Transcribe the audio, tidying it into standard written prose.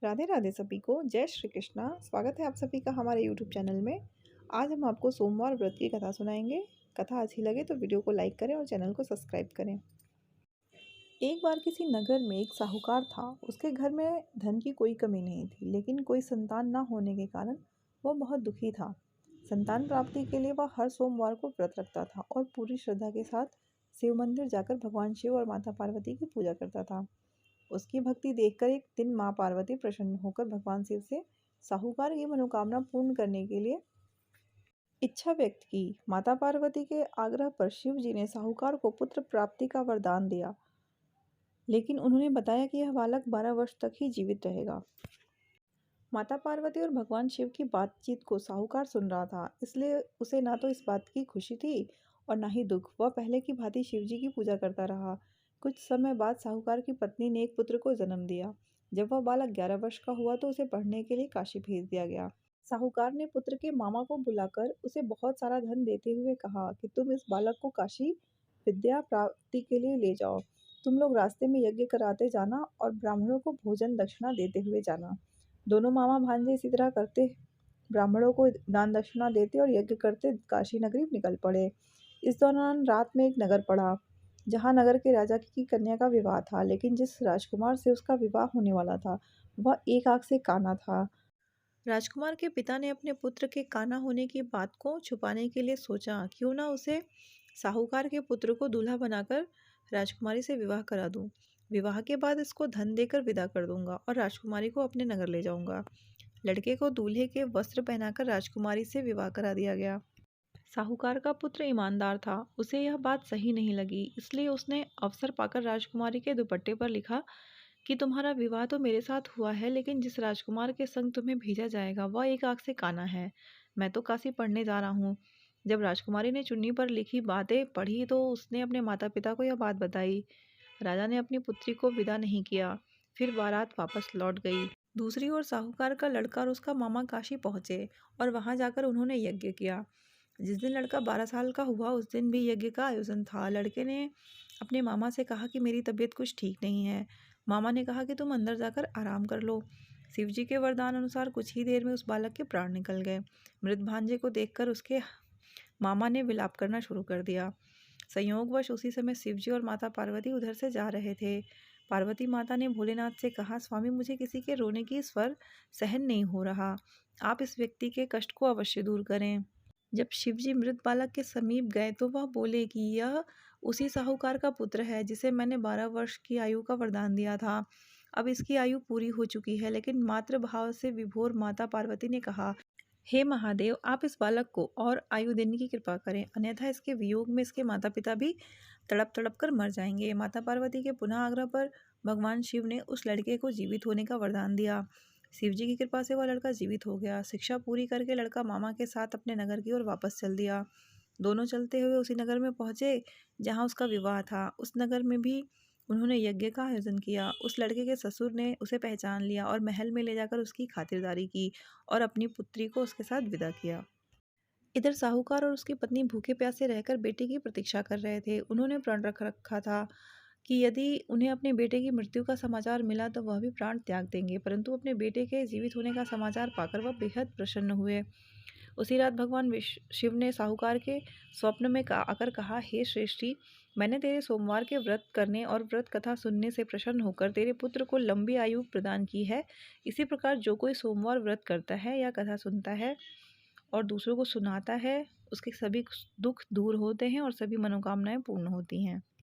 राधे राधे सभी को जय श्री कृष्णा। स्वागत है आप सभी का हमारे यूट्यूब चैनल में। आज हम आपको सोमवार व्रत की कथा सुनाएंगे। कथा अच्छी लगे तो वीडियो को लाइक करें और चैनल को सब्सक्राइब करें। एक बार किसी नगर में एक साहूकार था। उसके घर में धन की कोई कमी नहीं थी, लेकिन कोई संतान न होने के कारण वह बहुत दुखी था। संतान प्राप्ति के लिए वह हर सोमवार को व्रत रखता था और पूरी श्रद्धा के साथ शिव मंदिर जाकर भगवान शिव और माता पार्वती की पूजा करता था। उसकी भक्ति देखकर एक दिन माँ पार्वती प्रसन्न होकर भगवान शिव से साहूकार की मनोकामना पूर्ण करने के लिए इच्छा व्यक्त की। माता पार्वती के आग्रह पर शिव जी ने साहूकार को पुत्र प्राप्ति का वरदान दिया, लेकिन उन्होंने बताया कि यह बालक 12 वर्ष तक ही जीवित रहेगा। माता पार्वती और भगवान शिव की बातचीत को साहूकार सुन रहा था, इसलिए उसे ना तो इस बात की खुशी थी और ना ही दुख। वह पहले की भांति शिव जी की पूजा करता रहा। कुछ समय बाद साहूकार की पत्नी ने एक पुत्र को जन्म दिया। जब वह बालक 11 वर्ष का हुआ तो उसे पढ़ने के लिए काशी भेज दिया गया। साहूकार ने पुत्र के मामा को बुलाकर उसे बहुत सारा धन देते हुए कहा कि तुम इस बालक को काशी विद्या प्राप्ति के लिए ले जाओ। तुम लोग रास्ते में यज्ञ कराते जाना और ब्राह्मणों को भोजन दक्षिणा देते हुए जाना। दोनों मामा भांजे इसी तरह करते, ब्राह्मणों को दान दक्षिणा देते और यज्ञ करते काशी नगरी निकल पड़े। इस दौरान रात में एक नगर पड़ा, जहाँ नगर के राजा की कन्या का विवाह था, लेकिन जिस राजकुमार से उसका विवाह होने वाला था वह एक आंख से काना था। राजकुमार के पिता ने अपने पुत्र के काना होने की बात को छुपाने के लिए सोचा, क्यों ना उसे साहूकार के पुत्र को दूल्हा बनाकर राजकुमारी से विवाह करा दूं। विवाह के बाद इसको धन देकर विदा कर दूंगा और राजकुमारी को अपने नगर ले जाऊंगा। लड़के को दूल्हे के वस्त्र पहनाकर राजकुमारी से विवाह करा दिया गया। साहूकार का पुत्र ईमानदार था, उसे यह बात सही नहीं लगी, इसलिए उसने अवसर पाकर राजकुमारी के दुपट्टे पर लिखा कि तुम्हारा विवाह तो मेरे साथ हुआ है, लेकिन जिस राजकुमार के संग तुम्हें भेजा जाएगा वह एक आंख से काना है। मैं तो काशी पढ़ने जा रहा हूँ। जब राजकुमारी ने चुन्नी पर लिखी बातें पढ़ी तो उसने अपने माता पिता को यह बात बताई। राजा ने अपनी पुत्री को विदा नहीं किया, फिर बारात वापस लौट गई। दूसरी ओर साहूकार का लड़का और उसका मामा काशी पहुंचे और वहां जाकर उन्होंने यज्ञ किया। जिस दिन लड़का 12 साल का हुआ उस दिन भी यज्ञ का आयोजन था। लड़के ने अपने मामा से कहा कि मेरी तबीयत कुछ ठीक नहीं है। मामा ने कहा कि तुम अंदर जाकर आराम कर लो। शिव जी के वरदान अनुसार कुछ ही देर में उस बालक के प्राण निकल गए। मृत भांजे को देखकर उसके मामा ने विलाप करना शुरू कर दिया। संयोगवश उसी समय शिव जी और माता पार्वती उधर से जा रहे थे। पार्वती माता ने भोलेनाथ से कहा, स्वामी मुझे किसी के रोने की स्वर सहन नहीं हो रहा, आप इस व्यक्ति के कष्ट को अवश्य दूर करें। जब शिवजी मृत बालक के समीप गए तो वह बोले कि यह उसी साहूकार का पुत्र है जिसे मैंने 12 वर्ष की आयु का वरदान दिया था। अब इसकी आयु पूरी हो चुकी है, लेकिन मातृ भाव से विभोर माता पार्वती ने कहा, हे महादेव, आप इस बालक को और आयु देने की कृपा करें, अन्यथा इसके वियोग में इसके माता पिता भी तड़प तड़प कर मर जाएंगे। माता पार्वती के पुनः आग्रह पर भगवान शिव ने उस लड़के को जीवित होने का वरदान दिया। शिव जी की कृपा से वह लड़का जीवित हो गया। शिक्षा पूरी करके लड़का मामा के साथ अपने नगर की ओर वापस चल दिया। दोनों चलते हुए उसी नगर में पहुंचे जहां उसका विवाह था। उस नगर में भी उन्होंने यज्ञ का आयोजन किया। उस लड़के के ससुर ने उसे पहचान लिया और महल में ले जाकर उसकी खातिरदारी की और अपनी पुत्री को उसके साथ विदा किया। इधर साहूकार और उसकी पत्नी भूखे प्यासे रहकर बेटे की प्रतीक्षा कर रहे थे। उन्होंने प्रण रख रखा था कि यदि उन्हें अपने बेटे की मृत्यु का समाचार मिला तो वह भी प्राण त्याग देंगे, परंतु अपने बेटे के जीवित होने का समाचार पाकर वह बेहद प्रसन्न हुए। उसी रात भगवान शिव ने साहूकार के स्वप्न में आकर कहा, हे श्रेष्ठी, मैंने तेरे सोमवार के व्रत करने और व्रत कथा सुनने से प्रसन्न होकर तेरे पुत्र को लंबी आयु प्रदान की है। इसी प्रकार जो कोई सोमवार व्रत करता है या कथा सुनता है और दूसरों को सुनाता है, उसके सभी दुख दूर होते हैं और सभी मनोकामनाएं पूर्ण होती हैं।